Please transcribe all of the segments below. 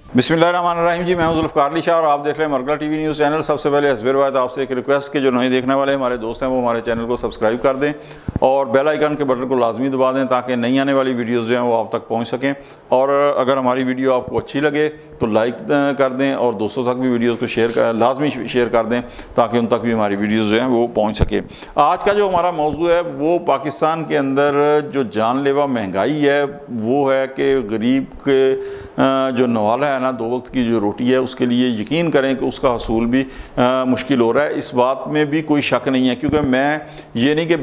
बिस्मिल्लाहिर्रहमानिर्रहीम जी, मैं हूं ज़ुल्फ़िकार अली शाह और आप देख रहे हैं मरकज़ टीवी न्यूज़ चैनल। सबसे पहले हस्बे रिवायत आपसे एक रिक्वेस्ट कि जो नहीं देखने वाले हमारे दोस्त हैं वो हमारे चैनल को सब्सक्राइब कर दें और बेल आइकन के बटन को लाजमी दबा दें ताकि नई आने वाली वीडियोस जो हैं वो आप तक पहुंच सकें। और अगर हमारी वीडियो आपको अच्छी लगे तो लाइक कर दें और दोस्तों तक भी वीडियोज़ को लाजमी शेयर कर दें ताकि उन तक भी हमारी वीडियोज़ जो हैं वो पहुँच सकें। आज का जो हमारा मौजू है वो पाकिस्तान के अंदर जो जानलेवा महंगाई है वो है कि गरीब के जो नवाला है ना, 2 वक्त की जो रोटी है उसके लिए यकीन करें कि उसका हसूल भी मुश्किल हो रहा है। इस बात में भी कोई शक नहीं है, क्योंकि मैं ये नहीं कि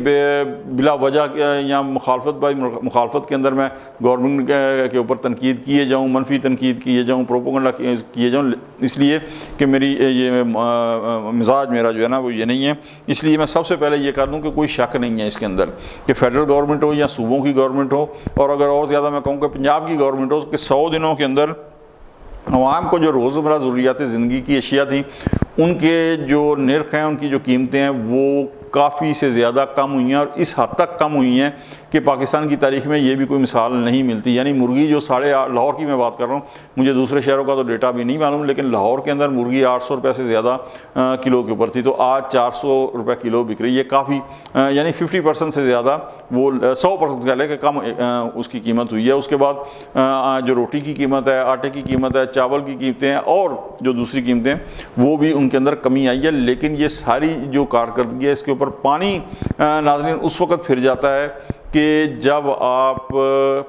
बिला वजह या मुखालफत के अंदर मैं गवर्नमेंट के ऊपर तनकीद किए जाऊँ, मनफी तनकीद किए जाऊँ, प्रोपोगंडा किए जाऊँ, इसलिए कि मेरी ये मिजाज मेरा जो है ना वो ये नहीं है। इसलिए मैं सबसे पहले ये कर दूँ कि कोई शक नहीं है इसके अंदर कि फेडरल गवर्नमेंट हो या सूबों की गवर्नमेंट हो, और अगर और ज़्यादा मैं कहूँ कि पंजाब की गवर्नमेंट हो, कि 100 दिनों के अंदर अवाम को जो रोज़मर्रा ज़रूरियात ज़िंदगी की अशिया थी उनके जो निर्ख हैं, उनकी जो कीमतें हैं वो काफ़ी से ज़्यादा कम हुई हैं और इस हद तक कम हुई हैं कि पाकिस्तान की तारीख़ में ये भी कोई मिसाल नहीं मिलती। यानी मुर्गी जो लाहौर की मैं बात कर रहा हूँ, मुझे दूसरे शहरों का तो डेटा भी नहीं मालूम, लेकिन लाहौर के अंदर मुर्गी 800 रुपये से ज़्यादा किलो के ऊपर थी, तो आज 400 रुपये किलो बिक रही है। काफ़ी यानी 50% से ज़्यादा, वो 100% कह लें कि कम उसकी कीमत हुई है। उसके बाद जो रोटी की कीमत है, आटे की कीमत है, चावल की कीमतें हैं और जो दूसरी कीमतें हैं वो भी उनके अंदर कमी आई है। लेकिन ये सारी जो कारकर्दगी है इसके ऊपर पानी नाज़रीन उस वक़्त फिर जाता है कि जब आप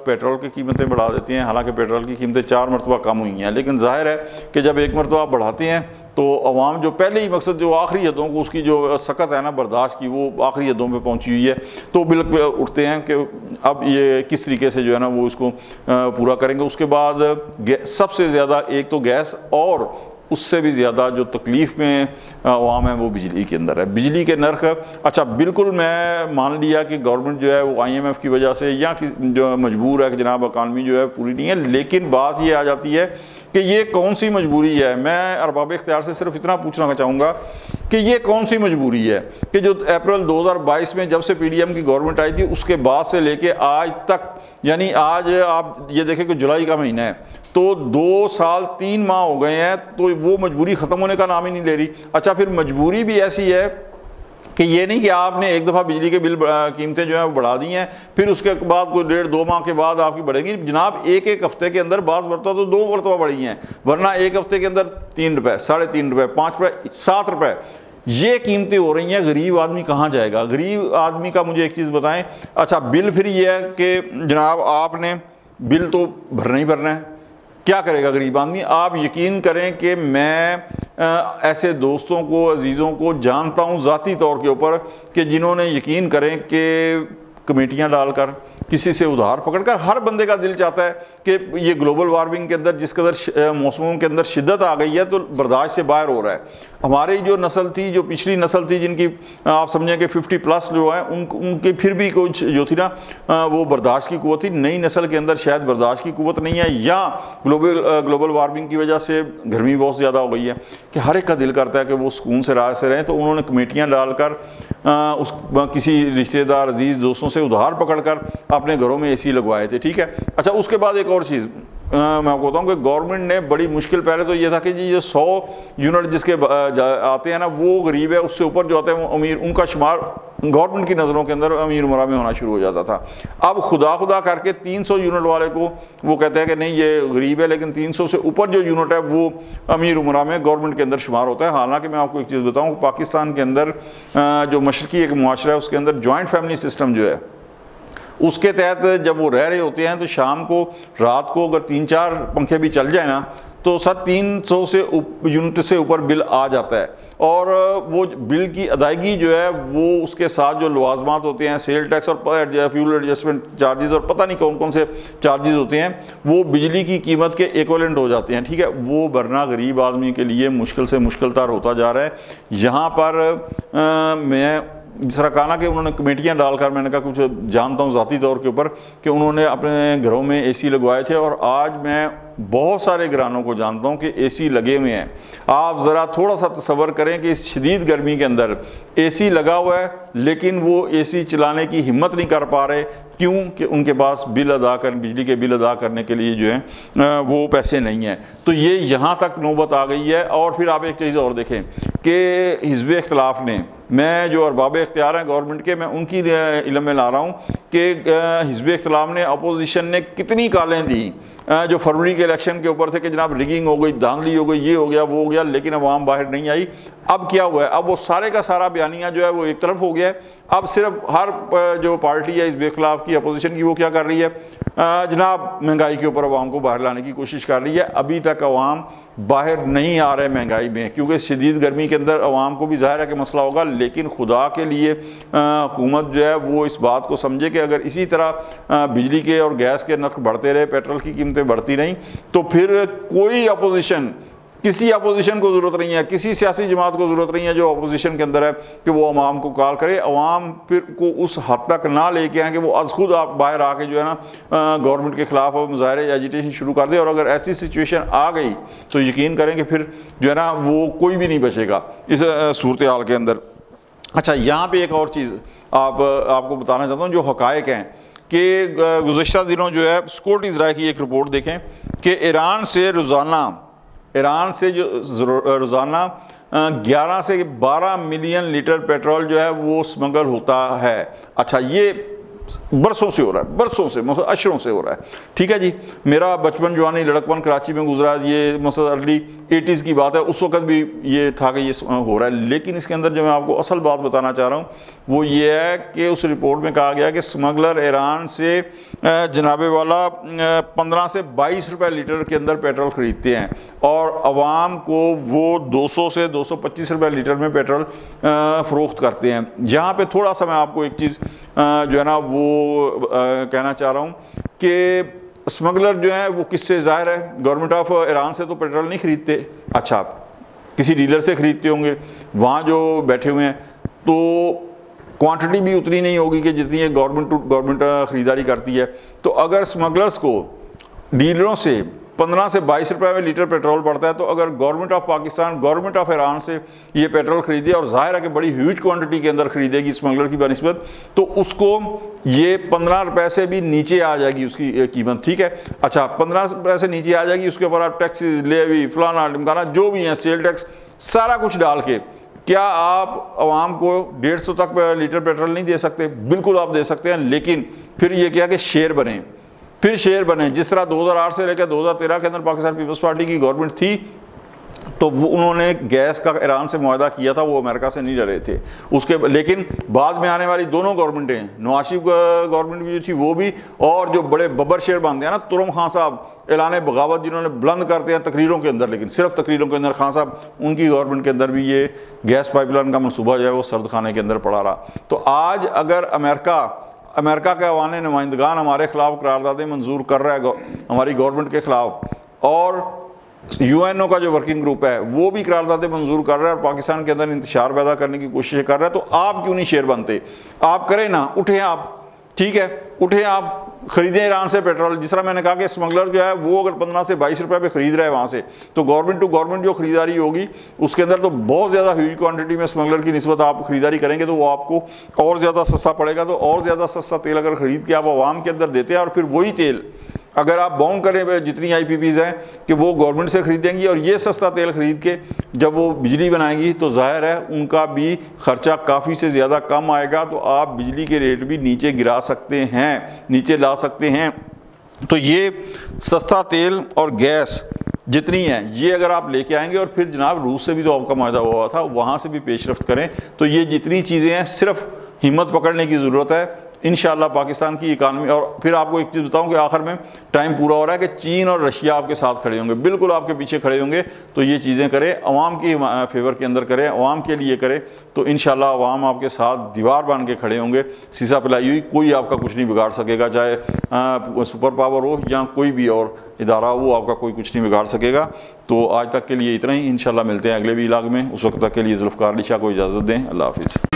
पेट्रोल की कीमतें बढ़ा देती हैं। हालांकि पेट्रोल की कीमतें 4 मरतबा कम हुई हैं, लेकिन जाहिर है कि जब एक मरतबा आप बढ़ाते हैं तो अवाम जो पहले ही मकसद जो आखिरी हदों को उसकी जो सख्त है ना बर्दाश्त की, वो आखिरी हदों पे पहुंची हुई है, तो बिल्कुल उठते हैं कि अब ये किस तरीके से जो है ना वो इसको पूरा करेंगे। उसके बाद सबसे ज़्यादा एक तो गैस, और उससे भी ज़्यादा जो तकलीफ़ में अवाम है वो बिजली के अंदर है। बिजली के नर्ख, अच्छा बिल्कुल मैं मान लिया कि गवर्नमेंट जो है वो IMF की वजह से या जो मजबूर है कि जनाब इकानमी जो है पूरी नहीं है, लेकिन बात ये आ जाती है कि ये कौन सी मजबूरी है। मैं अरबाब इख्तियार से सिर्फ इतना पूछना चाहूँगा कि ये कौन सी मजबूरी है कि जो अप्रैल 2022 में जब से PDM की गवर्नमेंट आई थी उसके बाद से लेके आज तक, यानी आज आप ये देखें कि जुलाई का महीना है तो 2 साल 3 माह हो गए हैं, तो वो मजबूरी ख़त्म होने का नाम ही नहीं ले रही। अच्छा, फिर मजबूरी भी ऐसी है कि ये नहीं कि आपने एक दफ़ा बिजली के बिल कीमतें जो हैं वो बढ़ा दी हैं, फिर उसके बाद कोई 1.5-2 माह के बाद आपकी बढ़ेगी। जनाब एक हफ्ते के अंदर बात मरतबा तो 2 मरतबा बढ़ी हैं, वरना एक हफ्ते के अंदर 3 रुपये, 3.5 रुपये, 5 रुपये, 7 रुपये ये कीमतें हो रही हैं। गरीब आदमी कहाँ जाएगा? गरीब आदमी का मुझे एक चीज़ बताएं। अच्छा, बिल फिर ये है कि जनाब आपने बिल तो भरना ही भरना है, क्या करेगा गरीब आदमी? आप यकीन करें कि मैं ऐसे दोस्तों को, अजीज़ों को जानता हूँ ज़ाती तौर के ऊपर कि जिन्होंने यकीन करें कि कमेटियाँ डालकर, किसी से उधार पकड़कर, हर बंदे का दिल चाहता है कि ये ग्लोबल वार्मिंग के अंदर जिस कदर मौसमों के अंदर शिद्दत आ गई है तो बर्दाश्त से बाहर हो रहा है। हमारी जो नस्ल थी, जो पिछली नस्ल थी, जिनकी आप समझें कि 50+ जो है उनकी फिर भी कुछ जो थी ना वो बर्दाश्त की कुव्वत थी। नई नस्ल के अंदर शायद बर्दाश्त की कुव्वत नहीं है, या ग्लोबल वार्मिंग की वजह से गर्मी बहुत ज़्यादा हो गई है कि हर एक का दिल करता है कि वो सुकून से राह से रहें। तो उन्होंने कमेटियाँ डालकर किसी रिश्तेदार, अजीज़, दोस्तों से उधार पकड़कर अपने घरों में AC लगवाए थे। ठीक है। अच्छा, उसके बाद एक और चीज़ मैं आपको बताऊँ कि गवर्नमेंट ने बड़ी मुश्किल, पहले तो ये था कि जी ये 100 यूनिट जिसके आते हैं ना वो गरीब है, उससे ऊपर जो आते हैं वो अमीर, उनका शुमार गवर्नमेंट की नज़रों के अंदर अमीर उमरा में होना शुरू हो जाता था। अब खुदा करके 300 यूनिट वाले को वो कहते हैं कि नहीं ये गरीब है, लेकिन 300 से ऊपर जो यूनिट है वो अमीर उमरा में गवर्नमेंट के अंदर शुमार होता है। हालांकि मैं आपको एक चीज़ बताऊँ, पाकिस्तान के अंदर जो मशरकी एक मुआशरा है उसके अंदर जॉइंट फैमिली सिस्टम जो है उसके तहत जब वो रह रहे होते हैं तो शाम को, रात को अगर 3-4 पंखे भी चल जाए ना तो सर 300 से यूनिट से ऊपर बिल आ जाता है। और वो बिल की अदायगी जो है वो उसके साथ जो लवाजमात होते हैं, सेल टैक्स और फ्यूल एडजस्टमेंट चार्जेस और पता नहीं कौन कौन से चार्जेस होते हैं, वो बिजली की कीमत के इक्विवेलेंट हो जाते हैं। ठीक है, वो भरना गरीब आदमी के लिए मुश्किल से मुश्किल तर होता जा रहा है। यहाँ पर मैं जिस तरह कहा ना कि उन्होंने कमेटियाँ डालकर, मैंने कहा कुछ जानता हूँ ज़ाती तौर के ऊपर कि उन्होंने अपने घरों में AC लगवाए थे, और आज मैं बहुत सारे घरानों को जानता हूँ कि AC लगे हुए हैं। आप ज़रा थोड़ा सा तसव्वुर करें कि इस शदीद गर्मी के अंदर AC लगा हुआ है, लेकिन वो AC चलाने की हिम्मत नहीं कर पा रहे क्यों कि उनके पास बिजली के बिल अदा करने के लिए जो है वो पैसे नहीं हैं। तो ये यहाँ तक नौबत आ गई है। और फिर आप एक चीज़ और देखें कि हिज़्ब इख्तिलाफ ने, मैं जो अरबाब इख्तियार हैं गवर्नमेंट के, मैं उनकी इल्म में ला रहा हूँ कि हिज़्ब इख्तिलाफ ने, अपोजिशन ने कितनी कालें दी जो फरवरी के इलेक्शन के ऊपर थे कि जनाब रिगिंग हो गई, धांधली हो गई, ये हो गया, वो हो गया, लेकिन अवाम बाहर नहीं आई। अब क्या हुआ है, अब वो सारे का सारा बयानिया जो है वो एक तरफ हो गया है। अब सिर्फ हर जो पार्टी है हिज़्ब इख्तिलाफ की, अपोजिशन की, वो क्या कर रही है, जनाब महंगाई के ऊपर अवाम को बाहर लाने की कोशिश कर रही है। अभी तक अवाम बाहर नहीं आ रहे महंगाई में, क्योंकि शदीद गर्मी के अंदर अवाम को भी ज़ाहिर है कि मसला होगा। लेकिन खुदा के लिए हुकूमत जो है वो इस बात को समझे कि अगर इसी तरह बिजली के और गैस के नर्ख बढ़ते रहे, पेट्रोल की कीमतें बढ़ती नहीं, तो फिर कोई अपोजिशन, किसी अपोजिशन को ज़रूरत नहीं है, किसी सियासी जमात को ज़रूरत नहीं है जो अपोजिशन के अंदर है कि वो अवाम को कॉल करे। अवाम फिर को उस हद तक ना लेके आए कि वो आज खुद आप बाहर आके जो है ना गवर्नमेंट के ख़िलाफ़ मुजाहरे, एजिटेशन शुरू कर दे। और अगर ऐसी सिचुएशन आ गई तो यकीन करें कि फिर जो है ना वो कोई भी नहीं बचेगा इस सूरत हाल के अंदर। अच्छा, यहाँ पर एक और चीज़ आपको बताना चाहता हूँ जो हक़ाइक़ हैं कि गुज़श्ता दिनों जो है सिक्योरिटी ज़राए की एक रिपोर्ट देखें कि ईरान से जो रोज़ाना 11 से 12 मिलियन लीटर पेट्रोल जो है वो स्मगल होता है। अच्छा, ये बरसों से हो रहा है, बरसों से, मतलब अशरों से हो रहा है। ठीक है जी, मेरा बचपन जवानी लड़कपन कराची में गुजरा, ये मतलब अर्ली 80s की बात है, उस वक्त भी ये था कि ये हो रहा है। लेकिन इसके अंदर जो मैं आपको असल बात बताना चाह रहा हूँ वो ये है कि उस रिपोर्ट में कहा गया कि स्मगलर ईरान से जनाबे वाला 15 से 22 रुपये लीटर के अंदर पेट्रोल ख़रीदते हैं और आवाम को वो 200 से 225 रुपये लीटर में पेट्रोल फ़रोख्त करते हैं। यहाँ पे थोड़ा सा मैं आपको एक चीज़ जो है ना वो कहना चाह रहा हूँ कि स्मगलर जो है वो किससे, ज़ाहिर है गवर्नमेंट ऑफ ईरान से तो पेट्रोल नहीं ख़रीदते। अच्छा, किसी डीलर से ख़रीदते होंगे, वहाँ जो बैठे हुए हैं, तो क्वांटिटी भी उतनी नहीं होगी कि जितनी ये गवर्नमेंट टू गवर्नमेंट ख़रीदारी करती है। तो अगर स्मगलर्स को डीलरों से 15 से 22 रुपये में लीटर पेट्रोल पड़ता है, तो अगर government of Pakistan government of Iran से ये पेट्रोल ख़रीदे और ज़ाहिर है कि बड़ी ह्यूज क्वांटिटी के अंदर ख़रीदेगी स्मगलर की बनिस्बत, तो उसको ये 15 रुपये से भी नीचे आ जाएगी उसकी कीमत। ठीक है, अच्छा 15 रुपये से नीचे आ जाएगी, उसके ऊपर आप टैक्सेस, लेवी, फलाना ढिमकाना जो भी हैं, सेल टैक्स, सारा कुछ डाल के क्या आप आवाम को 150 तक लीटर पेट्रोल नहीं दे सकते? बिल्कुल आप दे सकते हैं। लेकिन फिर ये क्या कि शेयर बने, फिर शेयर बने। जिस तरह 2008 से लेकर 2013 के अंदर पाकिस्तान पीपल्स पार्टी की गवर्नमेंट थी, तो वो उन्होंने गैस का ईरान से मुआहदा किया था, वो अमेरिका से नहीं डरे थे उसके। लेकिन बाद में आने वाली दोनों गवर्नमेंटें, नवाज शरीफ गवर्नमेंट भी जो थी वो भी, और जो बड़े बब्बर शेर बांधते हैं ना, तुरम खान साहब ऐलान बगावत जिन्होंने बुलंद करते हैं तकरीरों के अंदर, लेकिन सिर्फ तकरीरों के अंदर, खान साहब उनकी गवर्नमेंट के अंदर भी ये गैस पाइपलाइन का मनसूबा जो है वो सर्द खाने के अंदर पड़ा रहा। तो आज अगर अमेरिका के अवाने नुमाइंदगान हमारे खिलाफ करारदादें मंजूर कर रहा है हमारी गवर्नमेंट के ख़िलाफ़, और UNO का जो वर्किंग ग्रुप है वो भी करारदादें मंजूर कर रहा है और पाकिस्तान के अंदर इंतशार पैदा करने की कोशिश कर रहा है, तो आप क्यों नहीं शेयर बनते? आप करें ना, उठें आप, ठीक है, उठें आप, ख़रीदें ईरान से पेट्रोल। जिस तरह मैंने कहा कि स्मगलर जो है वो अगर 15 से 22 रुपये पे ख़रीद रहा है वहाँ से, तो गवर्नमेंट टू गवर्नमेंट जो ख़रीदारी होगी उसके अंदर तो बहुत ज़्यादा ह्यूज क्वांटिटी में स्मगलर की निस्बत आप ख़रीदारी करेंगे, तो वो आपको और ज़्यादा सस्ता पड़ेगा। तो और ज़्यादा सस्ता तेल अगर ख़रीद के आप आवाम के अंदर देते हैं, और फिर वही तेल अगर आप बाउंड करें जितनी IPPs हैं कि वो गवर्नमेंट से ख़रीदेंगी, और ये सस्ता तेल ख़रीद के जब वो बिजली बनाएंगी, तो ज़ाहिर है उनका भी ख़र्चा काफ़ी से ज़्यादा कम आएगा, तो आप बिजली के रेट भी नीचे गिरा सकते हैं, नीचे ला सकते हैं। तो ये सस्ता तेल और गैस जितनी है ये अगर आप लेके आएंगे, और फिर जनाब रूस से भी तो आपका मुआहदा हुआ था, वहाँ से भी पेशरफ्त करें, तो ये जितनी चीज़ें हैं सिर्फ हिम्मत पकड़ने की ज़रूरत है। इंशाअल्लाह पाकिस्तान की इकानमी। और फिर आपको एक चीज़ बताऊं कि आखिर में टाइम पूरा हो रहा है कि चीन और रशिया आपके साथ खड़े होंगे, बिल्कुल आपके पीछे खड़े होंगे। तो ये चीज़ें करें, अवाम की फेवर के अंदर करें, अवाम के लिए करें, तो इंशाअल्लाह अवाम आपके साथ दीवार बन के खड़े होंगे। शीशा पिलाई हुई कोई आपका कुछ नहीं बिगाड़ सकेगा, चाहे सुपर पावर हो या कोई भी और इदारा हो, वो आपका कोई कुछ नहीं बिगाड़ सकेगा। तो आज तक के लिए इतना ही, इंशाअल्लाह मिलते हैं अगले भी इलाके में। उस वक्त तक के लिए जुल्फ़िकार अली शाह को इजाज़त दें। अल्लाह हाफ़िज़।